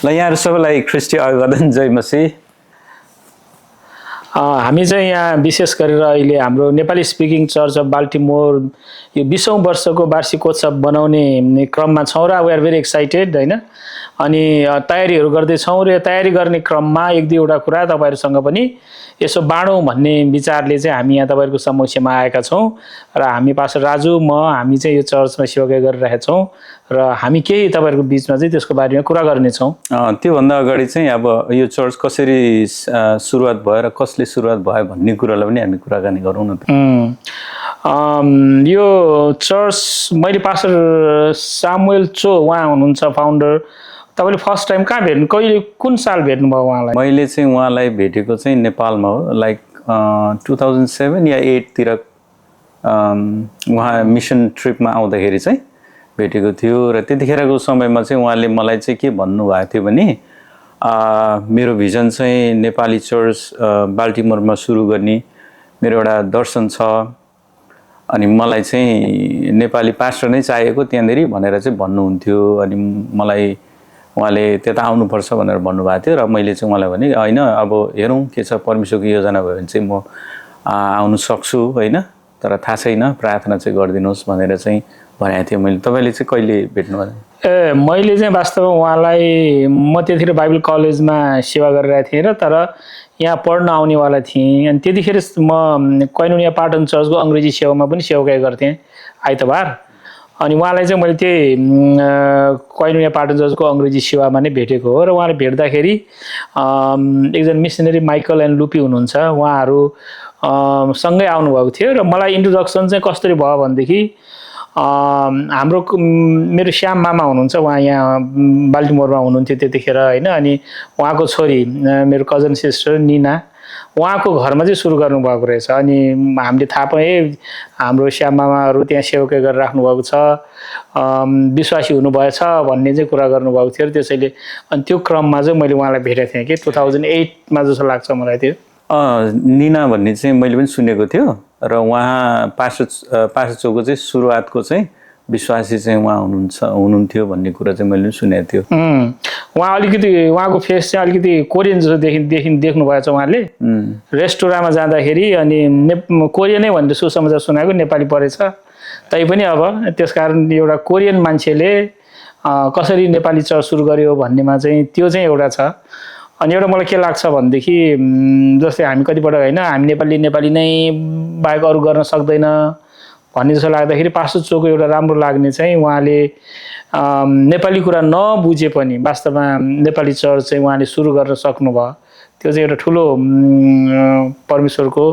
ल यहाँहरू सबैलाई ख्रिस्टी अभिवादन जय मसीह। हामी चाहिँ यहाँ विशेष गरेर अहिले हाम्रो Nepali speaking church of Baltimore यो 20औं वर्षको वार्षिकोत्सव बनाउने क्रममा छौँ र वी आर भेरी एक्साइटेड हैन। अनि तयारीहरू गर्दैछौँ र तयारी गर्ने क्रममा एक दुईवटा कुरा तपाईहरुसँग पनि यसो बाँडौँ भन्ने विचारले चाहिँ हामी यहाँ तपाईहरुको समक्षमा आएका छौँ र हामी पास्टर राजु हामी चाहिँ यो चर्चमा सेवा गरिरहेका छौँ र हामी केही तपाईहरुको बीचमा चाहिँ त्यसको बारेमा कुरा गर्नेछौँ। त्योभन्दा अगाडि चाहिँ अब यो चर्च कसरी सुरुवात भयो र कसले सुरुवात भयो भन्ने कुरालाई पनि हामी कुराकानी गरौँ न त। यो चर्च मैले पास्टर सामुएल चो उहाँ हुनुहुन्छ फाउन्डर। तपाईले फर्स्ट टाइम कहाँ भेट्नु, कहिले कुन साल भेट्नुभयो उहाँलाई? मैले चाहिँ उहाँलाई भेटेको चाहिँ नेपालमा हो, लाइक 2007 या 8 तिर उहाँ मिसन ट्रिपमा आउँदाखेरि चाहिँ भेटेको थियो र त्यतिखेरको समयमा चाहिँ उहाँले मलाई चाहिँ के भन्नुभएको थियो भने मेरो भिजन चाहिँ नेपाली चर्च बाल्टिमोरमा सुरु गर्ने मेरो एउटा दर्शन छ अनि मलाई चाहिँ नेपाली पास्टर नै चाहिएको त्यहाँनेरि भनेर चाहिँ भन्नुहुन्थ्यो। अनि मलाई उहाँले त्यता आउनुपर्छ भनेर भन्नुभएको थियो र मैले चाहिँ उहाँलाई भने हैन अब हेरौँ के छ, परमेश्वरको योजना भयो भने चाहिँ म आउनु सक्छु हैन, तर थाहा छैन, प्रार्थना चाहिँ गरिदिनुहोस् भनेर चाहिँ भनेको थिएँ मैले। तपाईँले चाहिँ कहिले भेट्नुभयो? मैले चाहिँ वास्तवमा उहाँलाई म त्यतिखेर बाइबल कलेजमा सेवा गरिरहेको थिएँ र तर यहाँ पढ्न आउनेवाला थिएँ। अनि त्यतिखेर म कोइनोनिया पाटन चर्चको अङ्ग्रेजी सेवामा पनि सेवाकाई गर्थेँ आइतबार। अनि उहाँलाई चाहिँ मैले त्यही कोइनोनिया पाटन चर्चको अङ्ग्रेजी सेवामा नै भेटेको हो र उहाँले भेट्दाखेरि एकजना मिसनरी माइकल एन्ड लुपी हुनुहुन्छ, उहाँहरू सँगै आउनुभएको थियो र मलाई इन्ट्रोडक्सन चाहिँ कसरी भयो भनेदेखि हाम्रो मेरो श्याम मामा हुनुहुन्छ, उहाँ यहाँ बाल्टिमोरमा हुनुहुन्थ्यो त्यतिखेर हैन। अनि उहाँको छोरी मेरो कजन सिस्टर निना उहाँको घरमा चाहिँ सुरु गर्नुभएको रहेछ। अनि हामीले थाहा पाएँ हाम्रो श्याम मामाहरू त्यहाँ सेवकै गरेर राख्नुभएको छ, विश्वासी हुनुभएछ भन्ने चाहिँ कुरा गर्नुभएको थियो। त्यसैले अनि त्यो क्रममा चाहिँ मैले उहाँलाई भेटेको थिएँ कि 2008मा जस्तो लाग्छ मलाई। त्यो निना भन्ने चाहिँ मैले पनि सुनेको थियो र उहाँ पास्टर चोको चाहिँ सुरुवातको चाहिँ विश्वासी चाहिँ उहाँ हुनुहुन्थ्यो भन्ने कुरा चाहिँ मैले पनि सुनेको थियो। उहाँ अलिकति उहाँको फेस चाहिँ अलिकति कोरियन जस्तो देख्नु भएछ उहाँले रेस्टुराँमा जाँदाखेरि। अनि कोरियनै भनेर सुसमाचार सुनाएको नेपाली परेछ तैपनि अब त्यसकारण एउटा कोरियन मान्छेले कसरी नेपाली चर्च सुरु गर्यो भन्नेमा चाहिँ त्यो चाहिँ एउटा छ। अनि एउटा मलाई के लाग्छ भनेदेखि जस्तै हामी कतिपल्ट हैन हामी नेपाली नै बाहेक अरू गर्न सक्दैन भन्ने जस्तो लाग्दाखेरि पास्टर चोको एउटा राम्रो लाग्ने चाहिँ उहाँले नेपाली कुरा नबुझे पनि वास्तवमा नेपाली चर्च चाहिँ उहाँले सुरु गर्न सक्नुभयो। त्यो चाहिँ एउटा ठुलो परमेश्वरको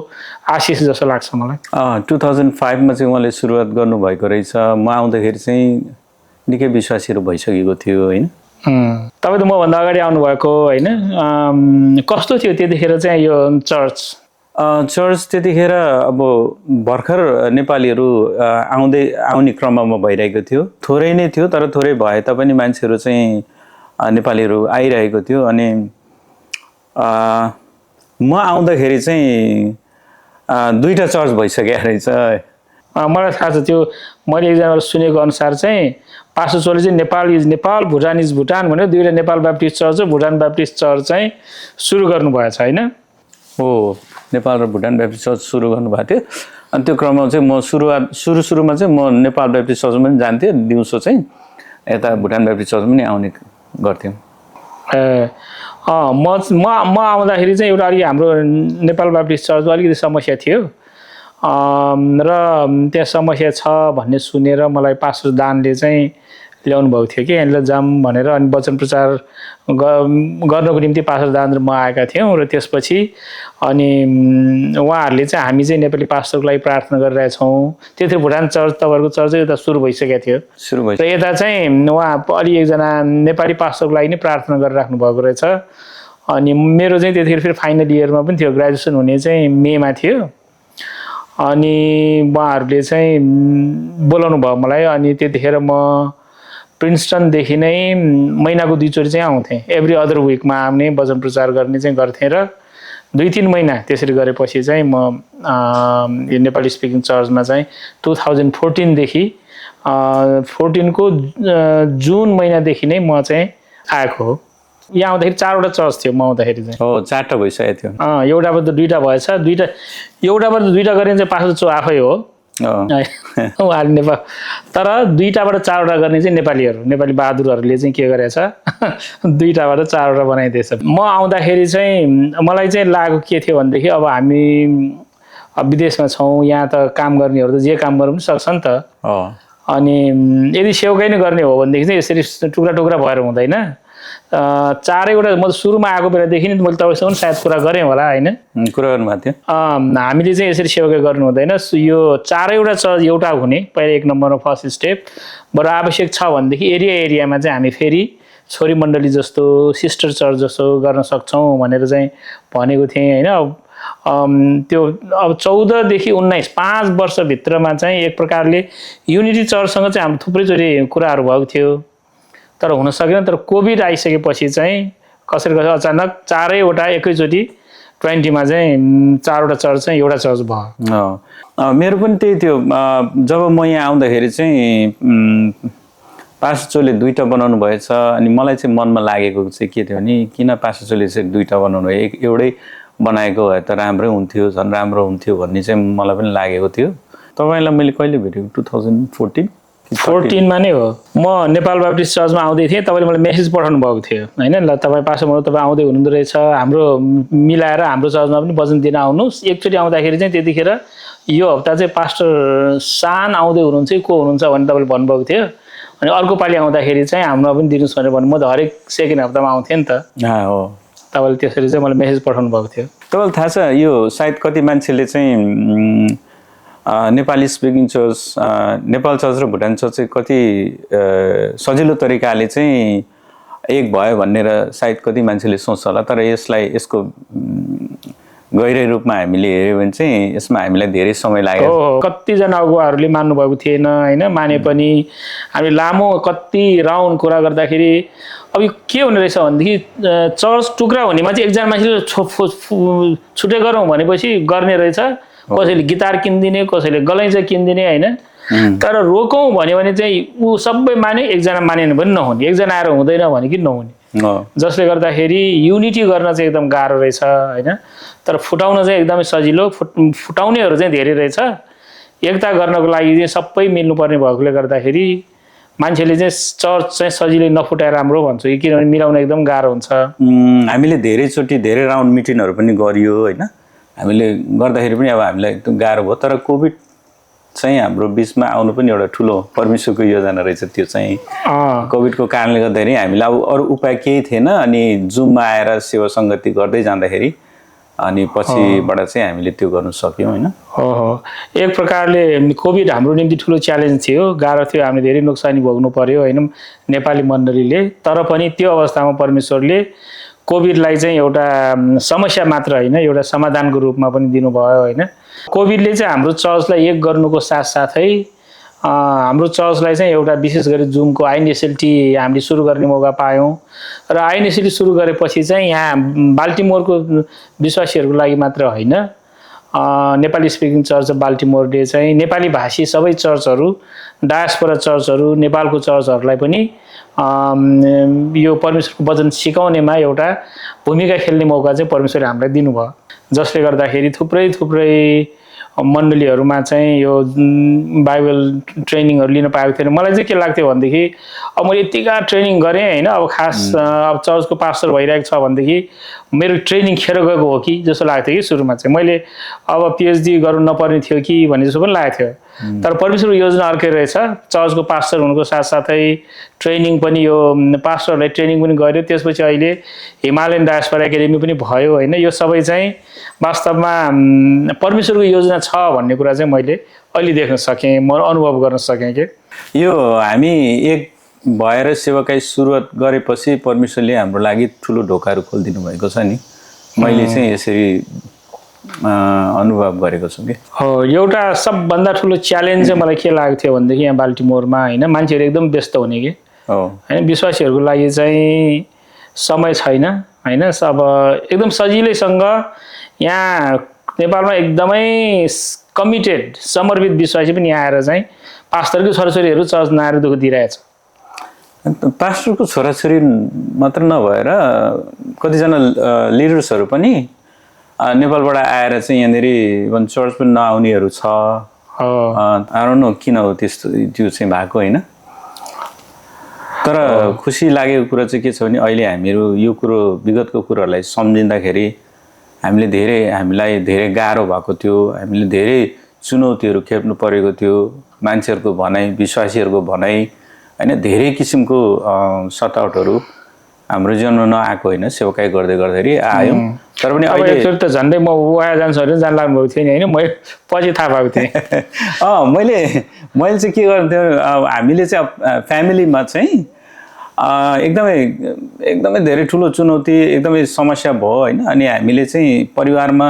आशिष जस्तो लाग्छ मलाई। 2005 मा चाहिँ उहाँले सुरुवात गर्नुभएको रहेछ। म आउँदाखेरि चाहिँ निकै विश्वासीहरू भइसकेको थियो हैन। तपाईँ त मभन्दा अगाडि आउनुभएको होइन, कस्तो थियो त्यतिखेर चाहिँ यो चर्च? चर्च त्यतिखेर अब भर्खर नेपालीहरू आउने क्रममा भइरहेको थियो, थोरै नै थियो तर थोरै भए तापनि मान्छेहरू चाहिँ नेपालीहरू आइरहेको थियो। अनि म आउँदाखेरि चाहिँ दुईटा चर्च भइसकेको रहेछ। मलाई थाहा छ त्यो, मैले एकजनाबाट सुनेको अनुसार चाहिँ पास्टर चोले चाहिँ नेपाल इज नेपाल, भुटान इज भुटान भनेर दुईवटा नेपाल ब्याप्टिस्ट चर्च र भुटान ब्याप्टिस्ट चर्च चाहिँ सुरु गर्नुभएछ होइन? हो, नेपाल र भुटान ब्याप्टिस्ट चर्च सुरु गर्नुभएको थियो। अनि त्यो क्रममा चाहिँ म सुरुमा चाहिँ म नेपाल ब्याप्टिस्ट चर्चमा पनि जान्थेँ, दिउँसो चाहिँ यता भुटान ब्याप्टिस्ट चर्च पनि आउने गर्थ्यौँ। म आउँदाखेरि चाहिँ एउटा अलिक हाम्रो नेपाल ब्याप्टिस्ट चर्चको अलिकति समस्या थियो र त्यहाँ समस्या छ भन्ने सुनेर मलाई पास्टर दानले चाहिँ ल्याउनु भएको थियो कि यहाँनिर जाम भनेर। अनि वचन प्रचार गर्नको निम्ति पास्टर दान र म आएका थियौँ र त्यसपछि अनि उहाँहरूले चाहिँ हामी चाहिँ नेपाली पास्टरको लागि प्रार्थना गरिरहेछौँ। त्यतिखेर भुटान चर्च तपाईँहरूको चर्च यता सुरु भइसकेको थियो र यता चाहिँ उहाँ अलि एकजना नेपाली पास्टरको लागि नै प्रार्थना गरिराख्नु भएको रहेछ। अनि मेरो चाहिँ त्यतिखेर फेरि फाइनल इयरमा पनि थियो, ग्रेजुएसन हुने चाहिँ मेमा थियो। अनि उहाँहरूले चाहिँ बोलाउनु भयो मलाई। अनि त्यतिखेर म प्रिन्सटनदेखि नै महिनाको 2 चोटि चाहिँ आउँथेँ, एभ्री अदर विकमा आउने वचन प्रचार गर्ने चाहिँ गर्थेँ र 2-3 महिना त्यसरी गरेपछि चाहिँ म यो नेपाली स्पिकिङ चर्चमा चाहिँ 2014 देखि 14 को जुन महिनादेखि नै म चाहिँ आएको हो। यहाँ आउँदाखेरि 4वटा चर्च थियो म आउँदाखेरि चाहिँ। हो 4टा भइसकेको थियो। एउटाबाट 2टा भएछ, एउटाबाट 2टा गर्ने चाहिँ पास्टर चो आफै हो उहाँले नेपाल, तर 2टाबाट 4वटा गर्ने चाहिँ नेपाली बहादुरहरूले चाहिँ के गरेछ 2टाबाट 4वटा बनाइदिएछ। म आउँदाखेरि चाहिँ मलाई चाहिँ लागेको के थियो भनेदेखि अब हामी विदेशमा छौँ, यहाँ त काम गर्नेहरू त जे काम गर्नु पनि सक्छ नि त। अनि यदि सेवकै नै गर्ने हो भनेदेखि चाहिँ यसरी टुक्रा टुक्रा भएर हुँदैन। 4वटा म सुरुमा आएको बेलादेखि नि मैले तपाईँसँग पनि सायद कुरा गरेँ होला होइन, कुरा गर्नुभएको थियो। हामीले चाहिँ यसरी सेवकै गर्नु हुँदैन, यो 4वटा चर्च एउटा हुने पहिला 1 नम्बरमा फर्स्ट स्टेप। बरु आवश्यक छ भनेदेखि एरियामा चाहिँ हामी फेरि छोरी मण्डली जस्तो सिस्टर चर्च जस्तो गर्न सक्छौँ भनेर चाहिँ भनेको थिएँ होइन। त्यो अब 14 देखि 19 5 वर्षभित्रमा चाहिँ एक प्रकारले युनिटी चर्चसँग चाहिँ हाम्रो थुप्रैचोटि कुराहरू भएको थियो, तर हुन सकेन। तर कोभिड आइसकेपछि चाहिँ कसरी अचानक 4वटा एकैचोटि 20मा चाहिँ 4वटा चर्च चाहिँ एउटा चर्च भयो। मेरो पनि त्यही थियो। जब म यहाँ आउँदाखेरि चाहिँ पास्टर चोले 2टा बनाउनु भएछ। अनि मलाई चाहिँ मनमा लागेको चाहिँ के थियो भने किन पास्टर चोले चाहिँ 2टा बनाउनु भयो, एउटै बनाएको भए त राम्रै हुन्थ्यो, झन् राम्रो हुन्थ्यो भन्ने चाहिँ मलाई पनि लागेको थियो। तपाईँलाई मैले कहिले भेटेको 2014मा नै हो। म नेपाल बाप्टिस्ट चर्चमा आउँदै थिएँ, तपाईँले मलाई मेसेज पठाउनु भएको थियो होइन, ल तपाईँ पास्टर तपाईँ आउँदै हुनुहुँदो रहेछ, हाम्रो मिलाएर हाम्रो चर्चमा पनि वचन दिन आउनुहोस्। एकचोटि आउँदाखेरि चाहिँ त्यतिखेर यो हप्ता चाहिँ पास्टर सान आउँदै हुनुहुन्छ को हुनुहुन्छ भनेर तपाईँले भन्नुभएको थियो। अनि अर्को पालि आउँदाखेरि चाहिँ हाम्रो पनि दिनुहोस् भनेर भन्नु, म त हरेक सेकेन्ड हप्तामा आउँथेँ नि त। हो तपाईँले त्यसरी चाहिँ मलाई मेसेज पठाउनु भएको थियो। तपाईँलाई थाहा छ यो सायद कति मान्छेले चाहिँ Nepali speaking church, Nepal church र भुटान चर्च चाहिँ कति सजिलो तरिकाले चाहिँ एक भयो भनेर सायद कति मान्छेले सोच्छ होला। तर यसको गहिरै रूपमा हामीले हेऱ्यो भने चाहिँ यसमा हामीलाई धेरै समय लाग्यो। कतिजना अगुवाहरूले मान्नुभएको थिएन होइन, माने पनि हामीले लामो कति राउन्ड कुरा गर्दाखेरि अब यो के हुने रहेछ भनेदेखि चर्च टुक्रा हुनेमा चाहिँ एकजना मान्छेले छुट्टै गरौँ भनेपछि गर्ने रहेछ। कसैले गिटार किनिदिने, कसैले गलैँचा किनिदिने होइन। तर रोकौँ भन्यो भने चाहिँ ऊ सबै माने, एकजना मानेन भने नहुने, एकजना आएर हुँदैन भने कि नहुने। जसले गर्दाखेरि युनिटी गर्न चाहिँ एकदम गाह्रो रहेछ होइन। तर फुटाउन चाहिँ एकदमै सजिलो, फुटाउनेहरू चाहिँ धेरै रहेछ। एकता गर्नको लागि चाहिँ सबै मिल्नुपर्ने भएकोले गर्दाखेरि मान्छेले चाहिँ चर्च चाहिँ सजिलै नफुटाएर राम्रो भन्छु कि, किनभने मिलाउन एकदम गाह्रो हुन्छ। हामीले धेरैचोटि धेरै राउन्ड मिटिङहरू पनि गरियो होइन, हामीले गर्दाखेरि पनि अब हामीलाई एकदम गाह्रो भयो। तर कोभिड चाहिँ हाम्रो बिचमा आउनु पनि एउटा ठुलो परमेश्वरको योजना रहेछ। त्यो चाहिँ कोभिडको कारणले गर्दाखेरि हामीलाई अब अरू उपाय केही थिएन। अनि जुममा आएर सेवा सङ्गति गर्दै जाँदाखेरि अनि पछिबाट चाहिँ हामीले त्यो गर्नु सक्यौँ होइन। एक प्रकारले कोभिड हाम्रो निम्ति ठुलो च्यालेन्ज थियो, गाह्रो थियो, हामीले धेरै नोक्सानी भोग्नु पर्यो होइन नेपाली मण्डलीले। तर पनि त्यो अवस्थामा परमेश्वरले कोभिडलाई चाहिँ एउटा समस्या मात्र होइन, एउटा समाधानको रूपमा पनि दिनुभयो होइन। कोभिडले चाहिँ हाम्रो चर्चलाई एक गर्नुको साथसाथै हाम्रो चर्चलाई चाहिँ एउटा विशेष गरी जुमको आइएनएसएलटी हामीले सुरु गर्ने मौका पायौँ। र आइएनएसएलटी सुरु गरेपछि चाहिँ यहाँ बाल्टिमोरको विश्वासीहरूको लागि मात्र होइन, नेपाली स्पिकिङ चर्च बाल्टिमोरले चाहिँ नेपाली भाषी सबै चर्चहरू, डायस्पोरा चर्चहरू, नेपालको चर्चहरूलाई पनि यो परमेश्वरको वचन सिकाउनेमा एउटा भूमिका खेल्ने मौका चाहिँ परमेश्वरले हामीलाई दिनुभयो। जसले गर्दाखेरि थुप्रै मण्डलीहरूमा चाहिँ यो बाइबल ट्रेनिङहरू लिन पाएको थिएन। मलाई चाहिँ के लाग्थ्यो भनेदेखि अब मैले यतिका ट्रेनिङ गरेँ होइन, अब खास अब चर्चको पास्टर भइरहेको छ भनेदेखि मेरो ट्रेनिङ खेर गएको हो कि जस्तो लाग्थ्यो कि सुरुमा चाहिँ। मैले अब पिएचडी गर्नु नपर्ने थियो कि भन्ने जस्तो पनि लागेको थियो। तर परमेश्वरको योजना अर्कै रहेछ। चर्चको पास्टर हुनुको साथसाथै ट्रेनिङ पनि, यो पास्टरहरूलाई ट्रेनिङ पनि गर्यो। त्यसपछि अहिले हिमालयन डायस्पोरा एकाडेमी पनि भयो होइन। यो सबै चाहिँ वास्तवमा परमेश्वरको योजना छ भन्ने कुरा चाहिँ मैले अहिले देख्न सकेँ, म अनुभव गर्न सकेँ कि यो हामी एक भएर सेवाकाई सुरुवात गरेपछि परमेश्वरले हाम्रो लागि ठुलो ढोकाहरू खोलिदिनु भएको छ नि। मैले चाहिँ यसरी अनुभव गरेको छु कि एउटा सबभन्दा ठुलो च्यालेन्ज चाहिँ मलाई के लागेको थियो भनेदेखि यहाँ बाल्टिमोरमा होइन, मान्छेहरू एकदम व्यस्त हुने कि होइन, विश्वासीहरूको लागि चाहिँ समय छैन होइन। अब एकदम सजिलैसँग यहाँ नेपालमा एकदमै कमिटेड समर्पित विश्वासी पनि यहाँ आएर चाहिँ पास्टरकै छोराछोरीहरू चर्च नआएर दुःख दिइरहेछ। पास्टरको छोराछोरी मात्र नभएर कतिजना लिडर्सहरू पनि नेपालबाट आएर चाहिँ यहाँनिर इभन चर्च पनि नआउनेहरू छ। आई डोन्ट नो किन हो त्यस्तो त्यो चाहिँ भएको होइन। तर खुसी लागेको कुरा चाहिँ के छ भने अहिले हामीहरू यो कुरो विगतको कुरोहरूलाई सम्झिँदाखेरि हामीलाई धेरै गाह्रो भएको थियो। हामीले धेरै चुनौतीहरू खेप्नु परेको थियो। मान्छेहरूको भनाइ, विश्वासीहरूको भनाइ होइन, धेरै किसिमको सतावटहरू हाम्रो जीवनमा नआएको होइन। सेवकाई गर्दै गर्दाखेरि आयौँ। तर पनि अहिले त झन्डै म उहाँ जान्छ अरे जान लाग्नुभएको थियो नि होइन, म पछि थाहा पाएको थिएँ। मैले चाहिँ के गर्थेँ, हामीले चाहिँ फ्यामिलीमा चाहिँ एकदमै धेरै ठुलो चुनौती, एकदमै समस्या भयो होइन। अनि हामीले चाहिँ परिवारमा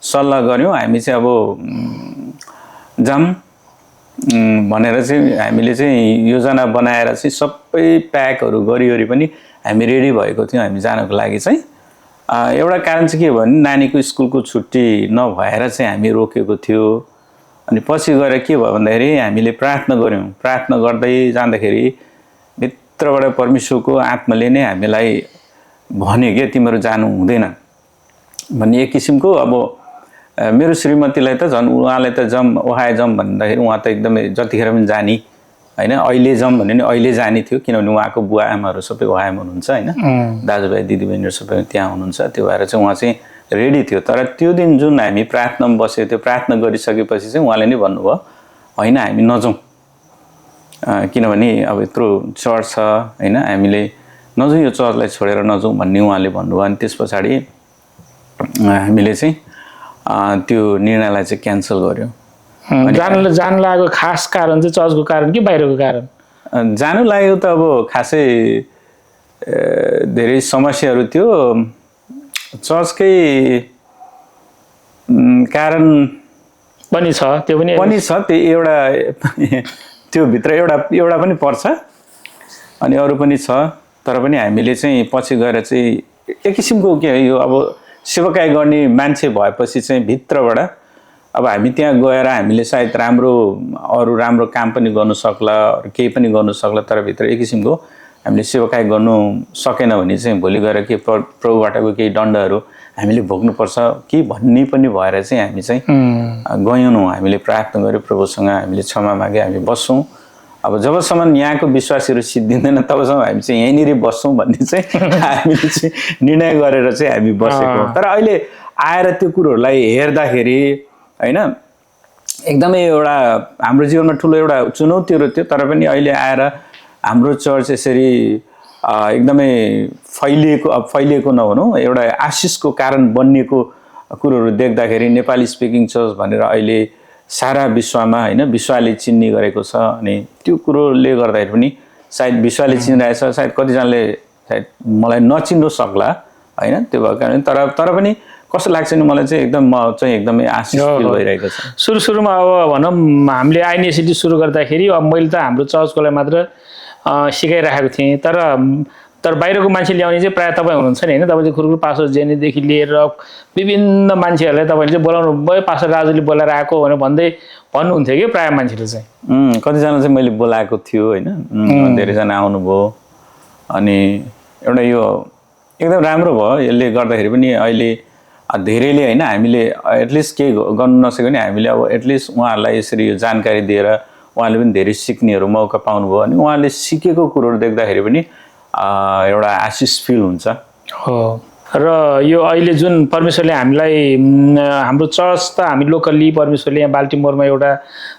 सल्लाह गऱ्यौँ। हामी चाहिँ अब जाम भनेर चाहिँ हामीले चाहिँ योजना बनाएर चाहिँ सबै प्याकहरू गरी पनि हामी रेडी भएको थियौँ हामी जानको लागि चाहिँ। एउटा कारण चाहिँ के भयो भने नानीको स्कुलको छुट्टी नभएर चाहिँ हामी रोकेको थियो। अनि पछि गएर के भयो भन्दाखेरि हामीले प्रार्थना गऱ्यौँ। प्रार्थना गर्दै जाँदाखेरि भित्रबाट परमेश्वरको आत्माले नै हामीलाई भन्यो कि तिमीहरू जानु हुँदैन भन्ने एक किसिमको। अब मेरो श्रीमतीलाई त झन् उहाँलाई त ओहाए जाऊँ भन्दाखेरि उहाँ त एकदमै जतिखेर पनि जाने होइन। अहिले जाऊँ भने नि अहिले जाने थियो, किनभने उहाँको बुवा आमाहरू सबै ओहाएमा हुनुहुन्छ होइन। दाजुभाइ दिदीबहिनीहरू सबै त्यहाँ हुनुहुन्छ। त्यो भएर चाहिँ उहाँ चाहिँ रेडी थियो। तर त्यो दिन जुन हामी प्रार्थनामा बसेको थियो, प्रार्थना गरिसकेपछि चाहिँ उहाँले नै भन्नुभयो होइन हामी नजाउँ, किनभने अब यत्रो चर्च छ होइन, हामीले नजाउँ, यो चर्चलाई छोडेर नजाउँ भन्ने उहाँले भन्नुभयो। अनि त्यस पछाडि हामीले चाहिँ त्यो निर्णयलाई चाहिँ क्यान्सल गर्यौँ। जान लागेको खास कारण चाहिँ चर्चको कारण कि बाहिरको कारण? जानु लागेको त अब खासै धेरै समस्याहरू थियो। चर्चकै कारण पनि छ, त्यो पनि छ। त्यो एउटा त्यो भित्र एउटा पनि पर्छ अनि अरू पनि छ। तर पनि हामीले चाहिँ पछि गएर चाहिँ एक किसिमको के यो अब सेवाकाई गर्ने मान्छे भएपछि चाहिँ भित्रबाट अब हामी त्यहाँ गएर हामीले सायद अरू राम्रो काम पनि गर्नु सक्ला, केही पनि गर्नु सक्ला। तर भित्र एक किसिमको हामीले सेवाकाई गर्नु सकेन भने चाहिँ भोलि गएर के प्रभुबाटको केही दण्डहरू हामीले भोग्नुपर्छ कि भन्ने पनि भएर चाहिँ हामी चाहिँ गयौँ। हामीले प्रार्थना गऱ्यौँ, प्रभुसँग हामीले क्षमा मागे, हामी बस्छौँ। अब जबसम्म यहाँको विश्वासीहरू सिद्धिँदैन तबसम्म हामी चाहिँ यहीँनिर बस्छौँ भन्ने चाहिँ हामीले चाहिँ निर्णय गरेर चाहिँ हामी बसेको। तर अहिले आएर त्यो कुरोहरूलाई हेर्दाखेरि होइन एकदमै एउटा हाम्रो जीवनमा ठुलो एउटा चुनौतीहरू थियो। तर पनि अहिले आएर हाम्रो चर्च यसरी एकदमै फैलिएको नभनौँ, एउटा आशिषको कारण बनिएको कुरोहरू देख्दाखेरि नेपाली स्पिकिङ चर्च भनेर अहिले सारा विश्वमा होइन विश्वले चिन्ने गरेको छ। अनि त्यो कुरोले गर्दाखेरि पनि सायद विश्वले चिनिरहेछ, सायद कतिजनाले सायद मलाई नचिन्नु सक्ला होइन। त्यो भएको कारण तर पनि कस्तो लाग्छ नि मलाई चाहिँ म चाहिँ एकदमै आशिष फिल भइरहेको छ। सुरुमा अब भनौँ हामीले आइएनएसटी सुरु गर्दाखेरि अब मैले त हाम्रो चर्चकोलाई मात्र सिकाइराखेको थिएँ। तर बाहिरको मान्छे ल्याउने चाहिँ प्रायः तपाईँ हुनुहुन्छ नि होइन। तपाईँ चाहिँ खुरखुर पास्टर जेनीदेखि लिएर विभिन्न मान्छेहरूलाई तपाईँले चाहिँ बोलाउनु भयो, पास्टर राजुले बोलाएर आएको भनेर भन्नुहुन्थ्यो कि प्रायः मान्छेले चाहिँ। कतिजना चाहिँ मैले बोलाएको थियो होइन, धेरैजना आउनुभयो। अनि एउटा यो एकदम राम्रो भयो। यसले गर्दाखेरि पनि अहिले धेरैले होइन हामीले एटलिस्ट केही गर्नु नसक्यो भने हामीले अब एटलिस्ट उहाँहरूलाई यसरी यो जानकारी दिएर उहाँले पनि धेरै सिक्नेहरू मौका पाउनुभयो। अनि उहाँले सिकेको कुरोहरू देख्दाखेरि पनि एउटा आशिष फिल हुन्छ। हो र यो अहिले जुन परमेश्वरले हामीलाई हाम्रो चर्च त हामी लोकल्ली परमेश्वरले यहाँ बाल्टिमोरमा एउटा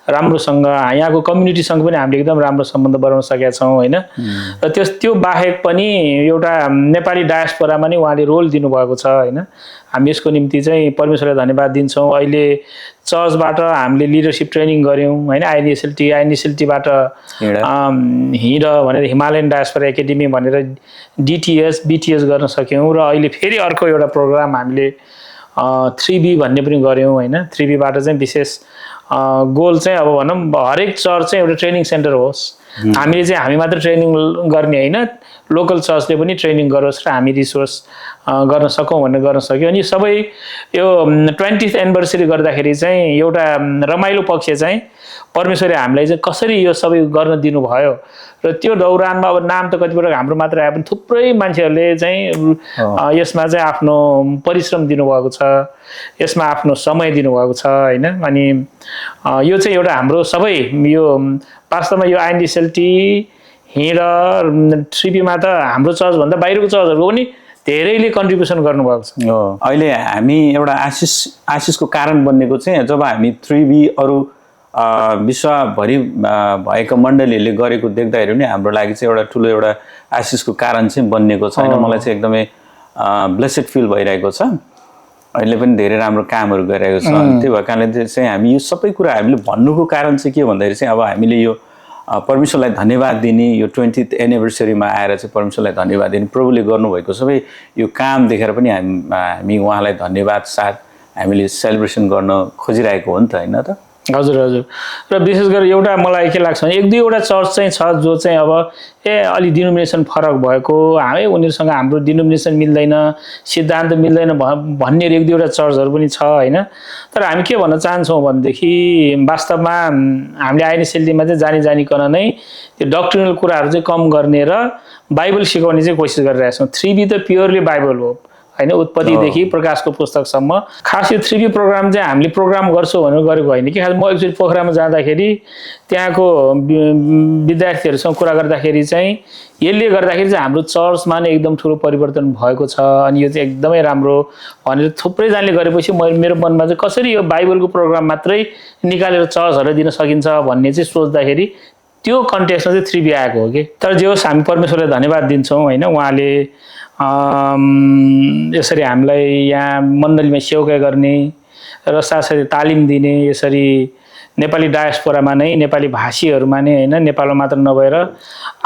राम्रोसँग यहाँको कम्युनिटीसँग पनि हामीले एकदम राम्रो सम्बन्ध बनाउन सकेका छौँ होइन। र त्यो बाहेक पनि एउटा नेपाली डायस्पोरामा नै उहाँले रोल दिनुभएको छ होइन। हामी यसको निम्ति चाहिँ परमेश्वरलाई धन्यवाद दिन्छौँ। अहिले चर्चबाट हामीले लिडरसिप ट्रेनिङ गऱ्यौँ होइन, आइएनएसएलटीबाट हिँड भनेर हिमालयन डायस्पोरा एकाडेमी भनेर बिटिएस गर्न सक्यौँ। र अहिले फेरि अर्को एउटा प्रोग्राम हामीले 3B भन्ने पनि गऱ्यौँ होइन। 3Bबाट चाहिँ विशेष गोल चाहिँ अब भनौँ हरेक चर्च चाहिँ एउटा ट्रेनिङ सेन्टर होस्। हामीले चाहिँ हामी मात्र ट्रेनिङ गर्ने होइन, लोकल चर्चले पनि ट्रेनिङ गरोस् र हामी रिसोर्स गर्न सकौँ भनेर गर्न सक्यो। अनि सबै यो 20th एनिभर्सरी गर्दाखेरि चाहिँ एउटा रमाइलो पक्ष चाहिँ परमेश्वरले हामीलाई चाहिँ कसरी यो सबै गर्न दिनुभयो र त्यो दौरानमा अब नाम त कतिपटक हाम्रो मात्र आए पनि थुप्रै मान्छेहरूले चाहिँ यसमा चाहिँ आफ्नो परिश्रम दिनुभएको छ, यसमा आफ्नो समय दिनुभएको छ होइन। अनि यो चाहिँ एउटा हाम्रो सबै यो वास्तवमा यो आइएनडिसिएलटी हिँड 3Bमा त हाम्रो चर्चभन्दा बाहिरको चर्चहरूको पनि धेरैले कन्ट्रिब्युसन गर्नुभएको छ। अहिले हामी एउटा आशिषको कारण बन्नेको चाहिँ जब हामी 3B अरू विश्वभरि भएको मण्डलीहरूले गरेको देख्दाखेरि पनि हाम्रो लागि चाहिँ एउटा ठुलो एउटा आशिषको कारण चाहिँ बन्नेको छ होइन। मलाई चाहिँ एकदमै ब्लेसेड फिल भइरहेको छ। अहिले पनि धेरै राम्रो कामहरू गरिरहेको छ। त्यही भएको कारणले चाहिँ हामी यो सबै कुरा हामीले भन्नुको कारण चाहिँ के भन्दाखेरि चाहिँ अब हामीले यो परमेश्वरलाई धन्यवाद दिने, यो 20th एनिभर्सरीमा आएर चाहिँ परमेश्वरलाई धन्यवाद दिने, प्रभुले गर्नुभएको सबै यो काम देखेर पनि हामी उहाँलाई धन्यवाद साथ हामीले सेलिब्रेसन गर्न खोजिरहेको हो नि त होइन त। हजुर हजुर। र विशेष गरी एउटा मलाई के लाग्छ भने 1-2वटा चर्च चाहिँ छ जो चाहिँ अब अलि डिनोमिनेसन फरक भएको, हामी उनीहरूसँग हाम्रो डिनोमिनेसन मिल्दैन, सिद्धान्त मिल्दैन भन्ने 1-2वटा चर्चहरू पनि छ होइन। तर हामी के भन्न चाहन्छौँ भनेदेखि वास्तवमा हामीले आइएनडिसिएलटीमा चाहिँ जानिकन नै त्यो डक्ट्रिनल कुराहरू चाहिँ कम गर्ने र बाइबल सिकाउने चाहिँ कोसिस गरिरहेका छौँ। 3B त प्योरली बाइबल हो होइन, उत्पत्तिदेखि प्रकाशको पुस्तकसम्म। खास यो 3B प्रोग्राम चाहिँ हामीले प्रोग्राम गर्छौँ भनेर गरेको होइन कि। खास म एकचोटि पोखरामा जाँदाखेरि त्यहाँको विद्यार्थीहरूसँग कुरा गर्दाखेरि चाहिँ यसले गर्दाखेरि चाहिँ हाम्रो चर्चमा नै एकदम ठुलो परिवर्तन भएको छ अनि यो चाहिँ एकदमै राम्रो भनेर थुप्रैजनाले गरेपछि मेरो मनमा चाहिँ कसरी यो बाइबलको प्रोग्राम मात्रै निकालेर चर्चहरूलाई दिन सकिन्छ भन्ने चाहिँ सोच्दाखेरि त्यो कन्टेक्स्टमा चाहिँ 3B आएको हो कि। तर जे होस् हामी परमेश्वरलाई धन्यवाद दिन्छौँ होइन। उहाँले यसरी हामीलाई यहाँ मण्डलीमा सेवकाई गर्ने र साथसाथै तालिम दिने, यसरी नेपाली डायस्पोरामा नै नेपाली भाषीहरूमा नै होइन, नेपालमा मात्र नभएर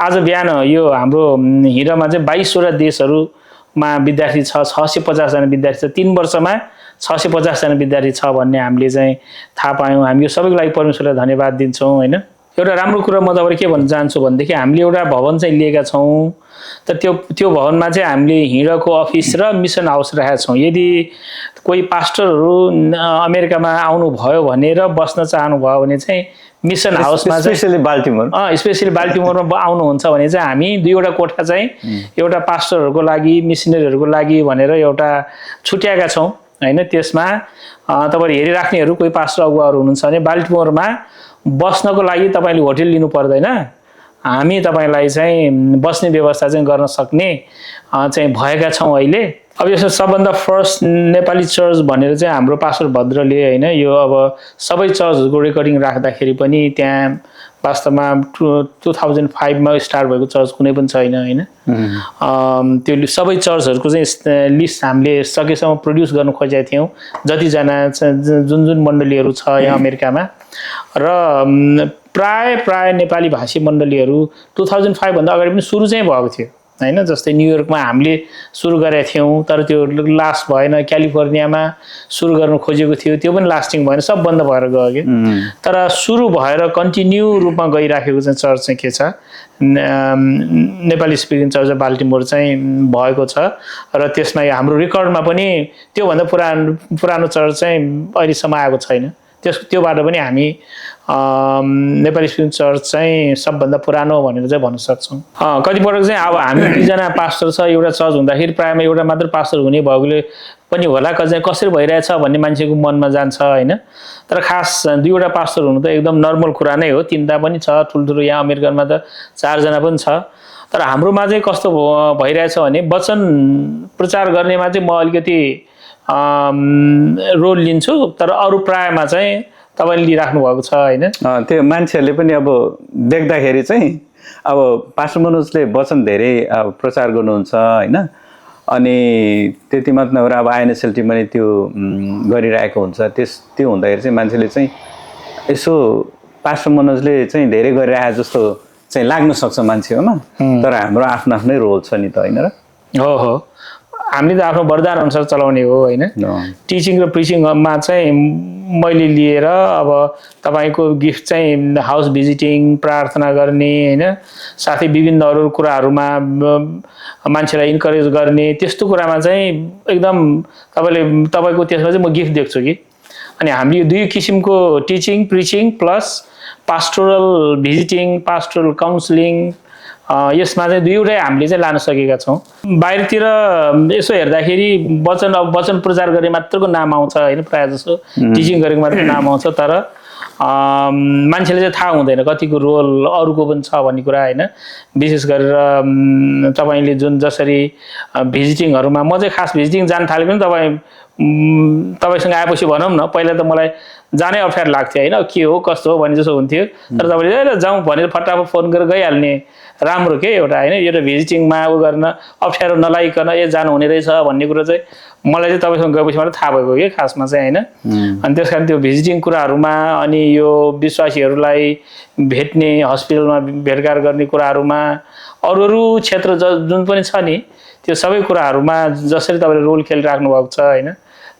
आज बिहान यो हाम्रो हिँडमा चाहिँ 22वटा देशहरूमा विद्यार्थी छ, 650जना विद्यार्थी छ, 3 वर्षमा 650जना विद्यार्थी छ भन्ने हामीले चाहिँ थाहा पायौँ। हामी यो सबैको लागि परमेश्वरलाई धन्यवाद दिन्छौँ होइन। एउटा राम्रो कुरा म तपाईँले के भन्न चाहन्छु भनेदेखि हामीले एउटा भवन चाहिँ लिएका छौँ, तर त्यो भवनमा चाहिँ हामीले हिँडको अफिस र मिसन हाउस राखेका छौँ। यदि कोही पास्टरहरू अमेरिकामा आउनुभयो भनेर बस्न चाहनुभयो भने चाहिँ मिसन हाउसमा स्पेसली बाल्टिमोरमा आउनुहुन्छ भने चाहिँ हामी 2वटा कोठा चाहिँ एउटा पास्टरहरूको लागि, मिसनरीहरूको लागि भनेर एउटा छुट्याएका छौँ होइन। त्यसमा तपाईँले हेरिराख्नेहरू कोही पास्टर अगुवाहरू हुनुहुन्छ भने बाल्टिमोरमा बस्नको लागि तपाईँले होटल लिनु पर्दैन, हामी तपाईँलाई चाहिँ बस्ने व्यवस्था चाहिँ गर्न सक्ने चाहिँ भएका छौँ अहिले। अब यसो सबभन्दा फर्स्ट नेपाली चर्च भनेर चाहिँ हाम्रो पास्टर भद्रले होइन यो अब सबै चर्चहरूको रेकर्डिङ राख्दाखेरि पनि त्यहाँ वास्तवमा 2005मा स्टार्ट भएको चर्च कुनै पनि छैन होइन। त्यो सबै चर्चहरूको चाहिँ लिस्ट हामीले सकेसम्म प्रड्युस गर्न खोजेका थियौँ, जतिजना जुन मण्डलीहरू छ यहाँ अमेरिकामा। र प्राय नेपाली भाषी मण्डलीहरू 2005 भन्दा अगाडि पनि सुरु चाहिँ भएको थियो होइन। जस्तै न्युयोर्कमा हामीले सुरु गरेका थियौँ तर त्यो लास्ट भएन, क्यालिफोर्नियामा सुरु गर्न खोजेको थियो त्यो पनि लास्टिङ भएन, सब बन्द भएर गयो कि। तर सुरु भएर कन्टिन्यू रूपमा गइराखेको चाहिँ चर्च चाहिँ के छ, नेपाली स्पिकिङ चर्च बाल्टिमोर चाहिँ भएको छ र त्यसमा हाम्रो रेकर्डमा पनि त्योभन्दा पुरानो चर्च चाहिँ अहिलेसम्म आएको छैन। त्योबाट पनि हामी नेपाली स्पिकिङ चर्च चाहिँ सबभन्दा पुरानो भनेर चाहिँ भन्न सक्छौँ। कतिपटक चाहिँ अब हामी 2जना पास्टर छ एउटा चर्च हुँदाखेरि प्रायमा एउटा मात्र पास्टर हुने भएकोले पनि होला कसरी भइरहेछ भन्ने मान्छेको मनमा जान्छ होइन। तर खास 2वटा पास्टर हुनु त एकदम नर्मल कुरा नै हो, 3टा पनि छ, ठुल्ठुलो यहाँ अमेरिकनमा त 4जना पनि छ। तर हाम्रोमा चाहिँ कस्तो भइरहेछ भने वचन प्रचार गर्नेमा चाहिँ म अलिकति रोल लिन्छु, तर अरू प्रायमा चाहिँ तपाईँले लिइराख्नु भएको छ होइन। त्यो मान्छेहरूले पनि अब देख्दाखेरि चाहिँ अब पास्टर मनोजले वचन धेरै प्रचार गर्नुहुन्छ होइन। अनि त्यति मात्र नभएर अब आइएनएसएलटीमा नि त्यो गरिरहेको हुन्छ, त्यो हुँदाखेरि चाहिँ मान्छेले चाहिँ यसो पास्टर मनोजले चाहिँ धेरै गरिरहेको जस्तो चाहिँ लाग्न सक्छ मान्छेमा। तर हाम्रो आफ्नो आफ्नै रोल छ नि त होइन र। हो हामीले त आफ्नो वरदान अनुसार चलाउने हो होइन। टिचिङ र प्रिचिङमा चाहिँ मैले लिएर अब तपाईँको गिफ्ट चाहिँ हाउस भिजिटिङ, प्रार्थना गर्ने होइन, साथै विभिन्न अरू कुराहरूमा मान्छेलाई इन्करेज गर्ने, त्यस्तो कुरामा चाहिँ एकदम तपाईँको त्यसमा चाहिँ म गिफ्ट देख्छु कि। अनि हामीले यो 2 किसिमको teaching preaching plus pastoral visiting, pastoral counselling, यसमा चाहिँ 2वटै हामीले चाहिँ लान सकेका छौँ। बाहिरतिर यसो हेर्दाखेरि वचन प्रचार गर्ने मात्रको नाम आउँछ होइन, प्रायः जसो टिचिङ गरेको मात्र नाम आउँछ, तर मान्छेले चाहिँ थाहा हुँदैन कतिको रोल अरूको पनि छ भन्ने कुरा होइन। विशेष गरेर तपाईँले जसरी भिजिटिङहरूमा, म चाहिँ खास भिजिटिङ जान थाले पनि तपाईँसँग आएपछि भनौँ न, पहिला त मलाई जानै अप्ठ्यारो लाग्थ्यो होइन, के हो कस्तो हो भन्ने जस्तो हुन्थ्यो। तर तपाईँले जाउँ भनेर फटाफट फोन गरेर गइहाल्ने राम्रो के एउटा होइन। यो त भिजिटिङमा उ गर्न अप्ठ्यारो नलागिकन जानु हुने रहेछ भन्ने कुरो चाहिँ मलाई चाहिँ तपाईँसँग गएपछि मात्रै थाहा भएको कि खासमा चाहिँ होइन। अनि त्यस कारण त्यो भिजिटिङ कुराहरूमा अनि यो विश्वासीहरूलाई भेट्ने, हस्पिटलमा भेटघाट गर्ने कुराहरूमा, अरू क्षेत्र जुन पनि छ नि, त्यो सबै कुराहरूमा जसरी तपाईँले रोल खेलिराख्नु भएको छ होइन,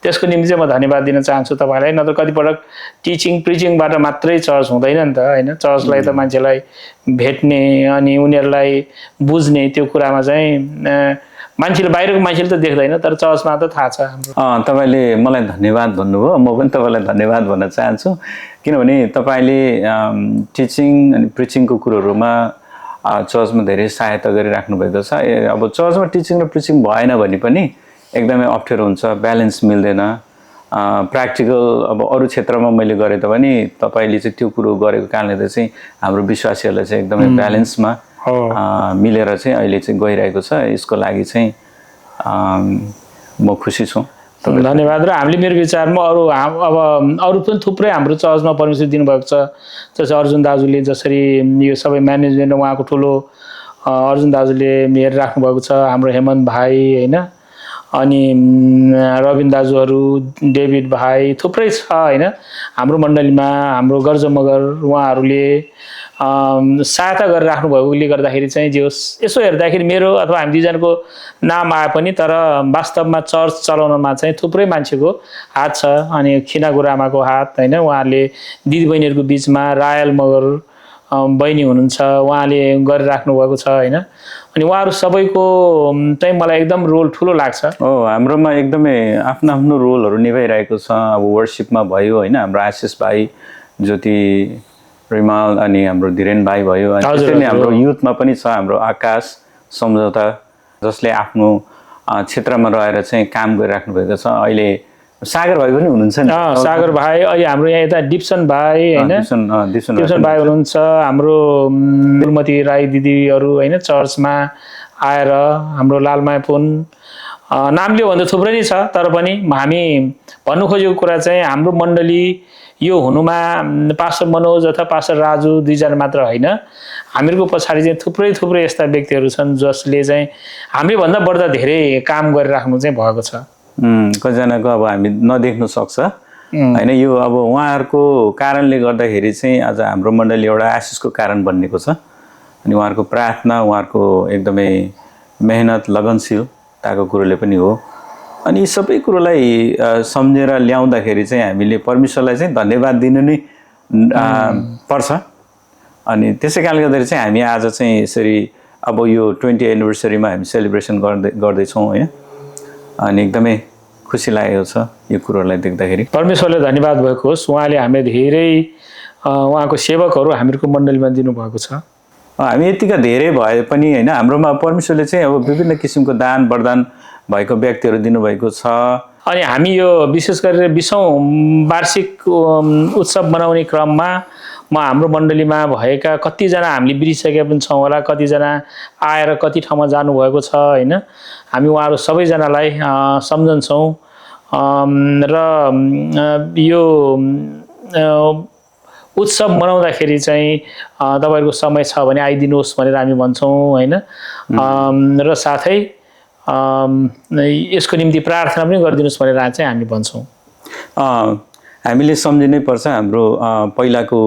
त्यसको निम्ति चाहिँ म धन्यवाद दिन चाहन्छु तपाईँलाई। नत्र कतिपटक टिचिङ प्रिचिङबाट मात्रै चर्च हुँदैन नि त होइन। चर्चलाई त मान्छेलाई भेट्ने अनि उनीहरूलाई बुझ्ने त्यो कुरामा चाहिँ मान्छेले, बाहिरको मान्छेले त देख्दैन, तर चर्चमा त थाहा छ हाम्रो। तपाईँले मलाई धन्यवाद भन्नुभयो, म पनि तपाईँलाई धन्यवाद भन्न चाहन्छु। किनभने तपाईँले टिचिङ अनि प्रिचिङको कुरोहरूमा चर्चमा धेरै सहायता गरिराख्नु भएको छ। अब चर्चमा टिचिङ र प्रिचिङ भएन भने पनि एकदमै अप्ठ्यारो हुन्छ, ब्यालेन्स मिल्दैन। प्र्याक्टिकल अब अरू क्षेत्रमा मैले गरेँ त पनि तपाईँले चाहिँ त्यो कुरो गरेको कारणले चाहिँ हाम्रो विश्वासीहरूलाई चाहिँ एकदमै ब्यालेन्समा मिलेर चाहिँ अहिले चाहिँ गइरहेको छ। यसको लागि चाहिँ म खुसी छु। धन्यवाद। र हामीले मेरो विचारमा अरू पनि थुप्रै हाम्रो चर्चमा परमेश्वर दिनुभएको छ। जस्तै अर्जुन दाजुले जसरी यो सबै म्यानेजमेन्ट उहाँको ठुलो अर्जुन दाजुले हेरिराख्नु भएको छ, हाम्रो हेमन्त भाइ होइन, अनि रविन दाजुहरू, डेभिड भाइ, थुप्रै छ होइन हाम्रो मण्डलीमा। हाम्रो गर्ज मगर उहाँहरूले सहायता गरिराख्नु भएकोले गर्दाखेरि चाहिँ जे होस्, यसो हेर्दाखेरि मेरो अथवा हामी 2जनाको नाम आए पनि तर वास्तवमा चर्च चलाउनमा चाहिँ थुप्रै मान्छेको हात छ। अनि खिना गुरामाको हात होइन, उहाँहरूले दिदीबहिनीहरूको बिचमा रायल मगर बहिनी हुनुहुन्छ, उहाँले गरिराख्नु भएको छ होइन। अनि उहाँहरू सबैको चाहिँ मलाई एकदम रोल ठुलो लाग्छ। हाम्रोमा एकदमै आफ्नो आफ्नो रोलहरू निभाइरहेको छ। अब वर्सिपमा भयो होइन, हाम्रो आशिष भाइ, ज्योति रिमाल, अनि हाम्रो धीरेन भाइ भयो, अनि त्यसरी नै हाम्रो युथमा पनि छ हाम्रो आकाश सम्झौता, जसले आफ्नो क्षेत्रमा रहेर चाहिँ काम गरिराख्नु भएको छ। अहिले सागर भाइ पनि हुनुहुन्छ नि, सागर भाइ, अहिले हाम्रो यहाँ यता डिप्सन भाइ होइन, डिप्सन भाइ हुनुहुन्छ। हाम्रो फुलमती राई दिदीहरू होइन चर्चमा आएर, हाम्रो लालमाया पुन, नाम लियो भने त थुप्रै नै छ, तर पनि हामी भन्नु खोजेको कुरा चाहिँ हाम्रो मण्डली यो हुनुमा पास्टर मनोज अथवा पास्टर राजु 2जना मात्र होइन, हामीहरूको पछाडि चाहिँ थुप्रै यस्ता व्यक्तिहरू छन् जसले चाहिँ हामी भन्दा बढ्दा धेरै काम गरिराख्नु चाहिँ भएको छ। कतिजनाको अब हामी नदेख्नु सक्छ होइन। यो अब उहाँहरूको कारणले गर्दाखेरि चाहिँ आज हाम्रो मण्डली एउटा आशिषको कारण बन्नेको छ। अनि उहाँहरूको प्रार्थना, उहाँहरूको एकदमै मेहनत, लगनशीलताको कुरोले पनि हो। अनि यी सबै कुरोलाई सम्झेर ल्याउँदाखेरि चाहिँ हामीले परमेश्वरलाई चाहिँ धन्यवाद दिन नै पर्छ। अनि त्यसै कारणले गर्दाखेरि चाहिँ हामी आज चाहिँ यसरी अब यो 20 एनिभर्सरीमा हामी सेलिब्रेसन गर्दैछौँ होइन। अनि एकदमै खुसी लागेको छ यो कुरोलाई देख्दाखेरि। परमेश्वरले धन्यवाद भएको होस्, उहाँले हामीले धेरै उहाँको सेवकहरू हामीहरूको मण्डलीमा दिनुभएको छ। हामी यतिका धेरै भए पनि होइन, हाम्रोमा परमेश्वरले चाहिँ अब विभिन्न किसिमको दान वरदान भएको व्यक्तिहरू दिनुभएको छ। अनि हामी यो विशेष गरेर 20औं वार्षिक उत्सव मनाउने क्रममा म हाम्रो मण्डलीमा भएका कतिजना हामीले बिर्सिसकेका पनि छौँ होला, कतिजना आएर कति ठाउँमा जानुभएको छ होइन। हामी उहाँहरू सबैजनालाई सम्झन्छौँ र यो उत्सव मनाउँदाखेरि चाहिँ तपाईँहरूको समय छ भने आइदिनुहोस् भनेर हामी भन्छौँ होइन। र साथै यसको निम्ति प्रार्थना पनि गरिदिनुहोस् भनेर चाहिँ हामी भन्छौँ। हामीले सम्झिनै पर्छ हाम्रो पहिलाको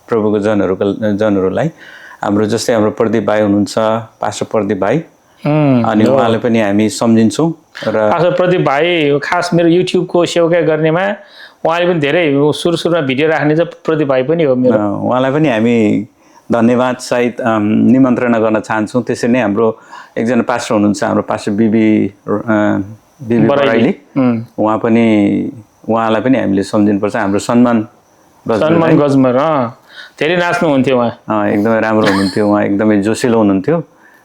प्रभुको जनहरूलाई। हाम्रो जस्तै हाम्रो प्रदीप भाइ हुनुहुन्छ, पास्टर प्रदीप भाइ, अनि उहाँलाई पनि हामी सम्झिन्छौँ र पास्टर प्रदीप भाइ खास मेरो युट्युबको सेवा गर्नेमा उहाँले पनि धेरै सुरुमा भिडियो राख्ने चाहिँ प्रदीप भाइ पनि हो मेरो। उहाँलाई पनि हामी धन्यवाद सहित निमन्त्रणा गर्न चाहन्छौँ। त्यसरी नै हाम्रो एकजना पास्टर हुनुहुन्छ, हाम्रो पास्टर बिबी बराइली, उहाँलाई पनि हामीले सम्झिनुपर्छ। हाम्रो सम्मान गजमर धेरै नाच्नुहुन्थ्यो उहाँ, एकदमै राम्रो हुनुहुन्थ्यो, उहाँ एकदमै जोसिलो हुनुहुन्थ्यो।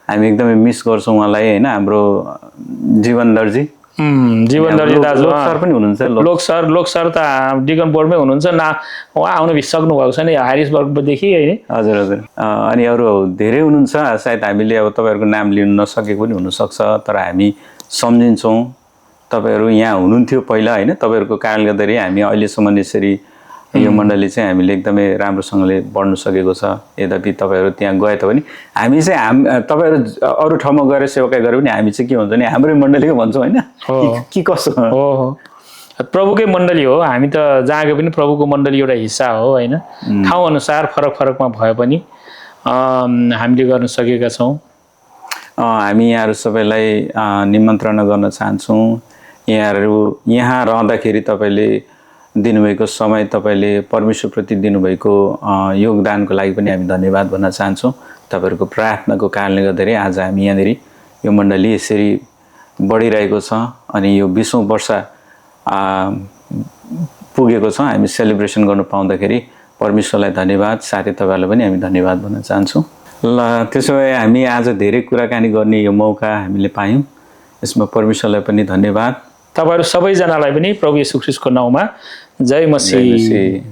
हामी एकदमै मिस गर्छौँ उहाँलाई होइन। हाम्रो जीवन दर्जी दाजु सर पनि हुनुहुन्छ। लोक सर त डिगन बोर्डमै हुनुहुन्छ ना, उहाँ आउनु सक्नु भएको छैन हारिसबर्गदेखि होइन। हजुर अनि अरू धेरै हुनुहुन्छ, सायद हामीले अब तपाईँहरूको नाम लिन नसकेको पनि हुनसक्छ, तर हामी सम्झिन्छौँ। तपाईँहरू यहाँ हुनुहुन्थ्यो पहिला होइन, तपाईँहरूको कारणले गर्दाखेरि हामी अहिलेसम्म यसरी यो मण्डली चाहिँ हामीले एकदमै राम्रोसँगले बढ्नु सकेको छ। यद्यपि तपाईँहरू त्यहाँ गए तापनि हामी चाहिँ तपाईँहरू अरू ठाउँमा गएर सेवाकाई गरे पनि हामी चाहिँ के भन्छ भने हाम्रै मण्डलीकै भन्छौँ होइन, कि कसो हो। प्रभुकै मण्डली हो हामी त, जहाँ गए पनि प्रभुको मण्डली एउटा हिस्सा हो होइन। ठाउँ अनुसार फरकमा भए पनि हामीले गर्न सकेका छौँ। हामी यहाँहरू सबैलाई निमन्त्रणा गर्न चाहन्छौँ। यहाँहरू यहाँ रहँदाखेरि तपाईँले दिनुभएको समय, तपाईँले परमेश्वरप्रति दिनुभएको योगदानको लागि पनि हामी धन्यवाद भन्न चाहन्छौँ। तपाईँहरूको प्रार्थनाको कारणले गर्दाखेरि आज हामी यहाँनिर यो मण्डली यसरी बढिरहेको छ अनि यो 20औं वर्ष पुगेको छ। हामी सेलिब्रेसन गर्नु पाउँदाखेरि परमेश्वरलाई धन्यवाद, साथै तपाईँहरूलाई पनि हामी धन्यवाद भन्न चाहन्छौँ। ल त्यसो भए हामी आज धेरै कुराकानी गर्ने यो मौका हामीले पायौँ, यसमा परमेश्वरलाई पनि धन्यवाद। तपाईँहरू सबैजनालाई पनि प्रभु येशू ख्रीष्टको नाउँमा जय मसीह।